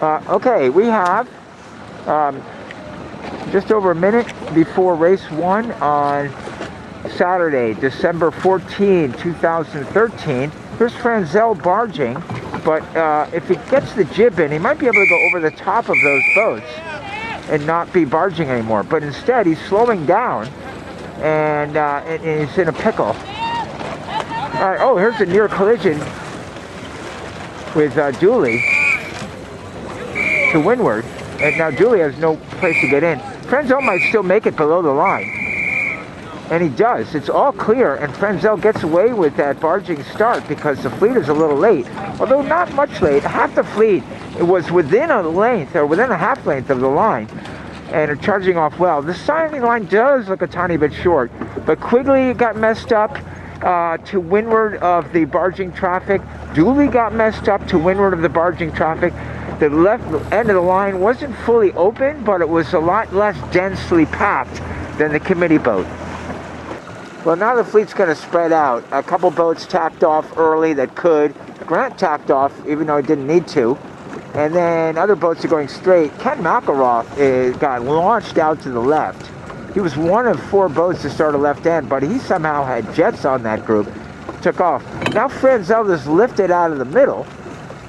Okay, we have just over a minute before race 1 on Saturday, December 14, 2013. Here's Franzel barging, but if he gets the jib in, he might be able to go over the top of those boats and not be barging anymore. But instead, he's slowing down, and he's in a pickle. All right, oh, here's a near collision with Dooley to windward, and now Dooley has no place to get in. Frenzel might still make it below the line, and he does. It's all clear, and Frenzel gets away with that barging start because the fleet is a little late, although not much late. Half the fleet, it was within a length, or within a half length of the line, and are charging off well. The signing line does look a tiny bit short, but Quigley got messed up to windward of the barging traffic. Dooley got messed up to windward of the barging traffic. The left end of the line wasn't fully open, but it was a lot less densely packed than the committee boat. Well, now the fleet's going to spread out. A couple boats tacked off early that could. Grant tacked off, even though he didn't need to. And then other boats are going straight. Ken McElroth got launched out to the left. He was one of 4 boats to start a left end, but he somehow had jets on that group. Took off. Now Franzel is lifted out of the middle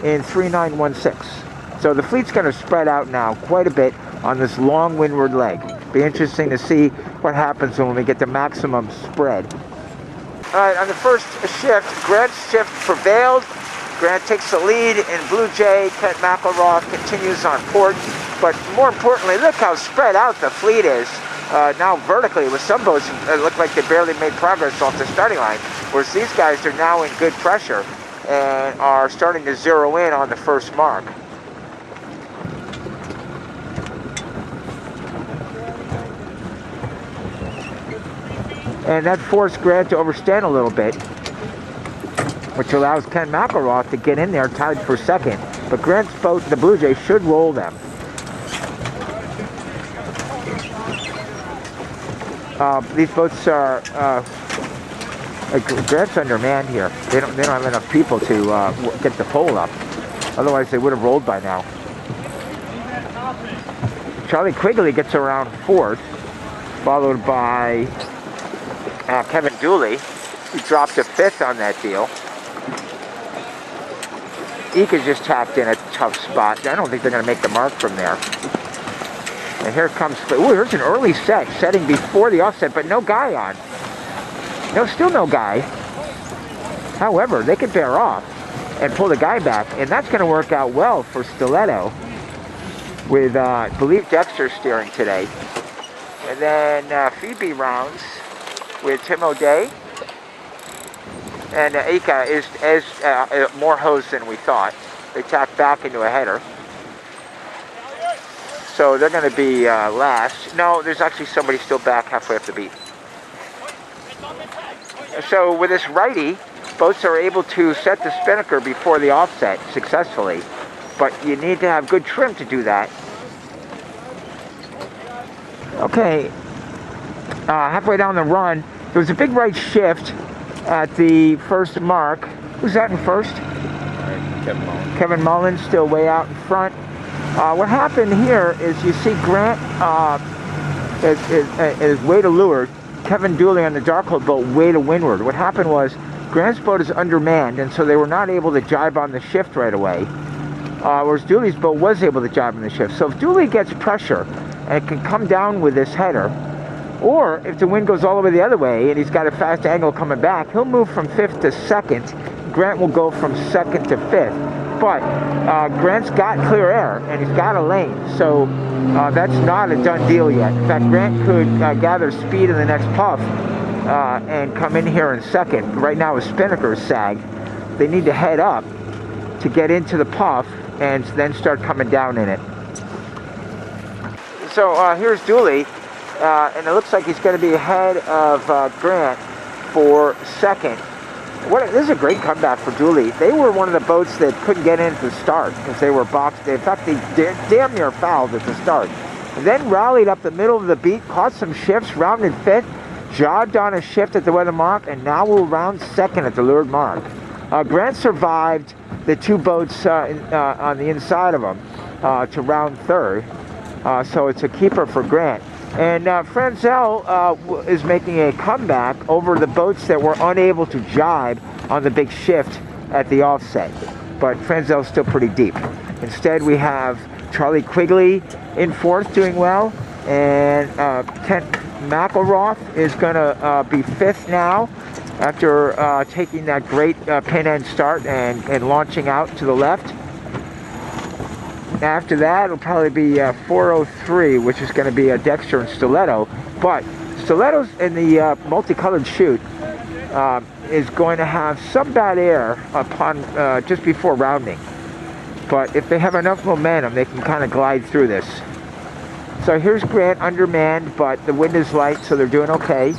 in 3916. So the fleet's going to spread out now quite a bit on this long windward leg. Be interesting to see what happens when we get the maximum spread. All right, on the first shift, Grant's shift prevailed. Grant takes the lead in Blue Jay. Kent McElroth continues on port. But more importantly, look how spread out the fleet is now vertically, with some boats that look like they barely made progress off the starting line, whereas these guys are now in good pressure and are starting to zero in on the first mark. And that forced Grant to overstand a little bit, which allows Ken McElroth to get in there tied for second. But Grant's boat, the Blue Jays, should roll them. These boats are, Grant's undermanned here. They don't have enough people to get the pole up. Otherwise, they would have rolled by now. Charlie Quigley gets around 4th, followed by Kevin Dooley, who dropped to 5th on that deal. Ika just tapped in a tough spot. I don't think they're going to make the mark from there. And here comes, ooh, here's an early setting before the offset, but no guy on. No, still no guy. However, they could bear off and pull the guy back, and that's going to work out well for Stiletto with, I believe, Dexter steering today. And then Phoebe rounds with Tim O'Day, and Ika is more hosed than we thought. They tacked back into a header, so they're going to be last. No, there's actually somebody still back halfway up the beat. So with this righty, boats are able to set the spinnaker before the offset successfully, but you need to have good trim to do that. Okay. Halfway down the run, there was a big right shift at the first mark. Who's that in first? Kevin Mullins. Kevin Mullins still way out in front. What happened here is you see Grant is way to leeward. Kevin Dooley on the Darkhold boat way to windward. What happened was Grant's boat is undermanned, and so they were not able to jibe on the shift right away. Whereas Dooley's boat was able to jibe on the shift. So if Dooley gets pressure and it can come down with this header, or if the wind goes all the way the other way and he's got a fast angle coming back, he'll move from 5th to 2nd. Grant will go from 2nd to 5th. But Grant's got clear air and he's got a lane, so that's not a done deal yet. In fact, Grant could gather speed in the next puff and come in here in 2nd. Right now his spinnaker is sagged. They need to head up to get into the puff and then start coming down in it. So here's Dooley. And it looks like he's going to be ahead of Grant for 2nd. This is a great comeback for Dooley. They were one of the boats that couldn't get in at the start because they were boxed. In fact, they damn near fouled at the start. And then rallied up the middle of the beat, caught some shifts, rounded 5th, jogged on a shift at the weather mark, and now will round 2nd at the leeward mark. Grant survived the 2 boats on the inside of him. to round third. So it's a keeper for Grant. And Franzel is making a comeback over the boats that were unable to jibe on the big shift at the offset. But Franzel's still pretty deep. Instead, we have Charlie Quigley in fourth, doing well. And Kent McElroth is going to be fifth now after taking that great pin end start and launching out to the left. After that, it'll probably be 403, which is going to be Dexter and Stiletto. But Stiletto's in the multicolored chute is going to have some bad air upon just before rounding. But if they have enough momentum, they can kind of glide through this. So here's Grant undermanned, but the wind is light, so they're doing okay.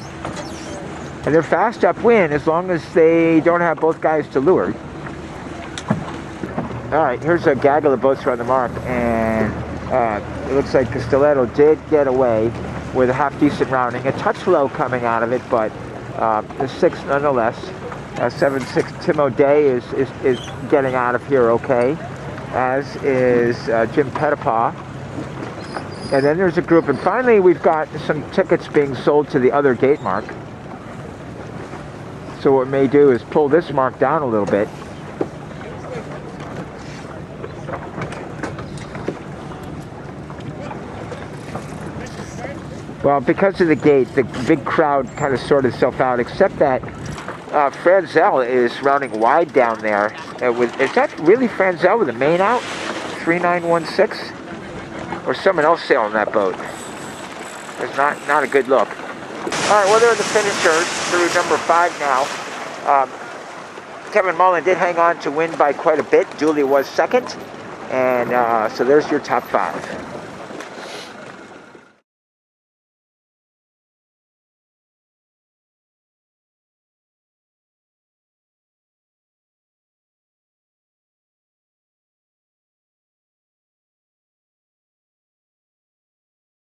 And they're fast upwind as long as they don't have both guys to leeward. All right, here's a gaggle of boats around the mark, and it looks like the Stiletto did get away with a half-decent rounding. A touch low coming out of it, but the sixth nonetheless. 7-6 Tim O'Day is getting out of here okay, as is Jim Pettipaw. And then there's a group, and finally we've got some tickets being sold to the other gate mark. So what we may do is pull this mark down a little bit. Well, because of the gate, the big crowd kind of sorted itself out, except that Franzel is rounding wide down there. Is that really Franzel with the main out? 3916? Or someone else sailing that boat? It's not a good look. All right, well, they're the finishers through number 5 now. Kevin Mullen did hang on to win by quite a bit. Dooley was second. And so there's your top 5.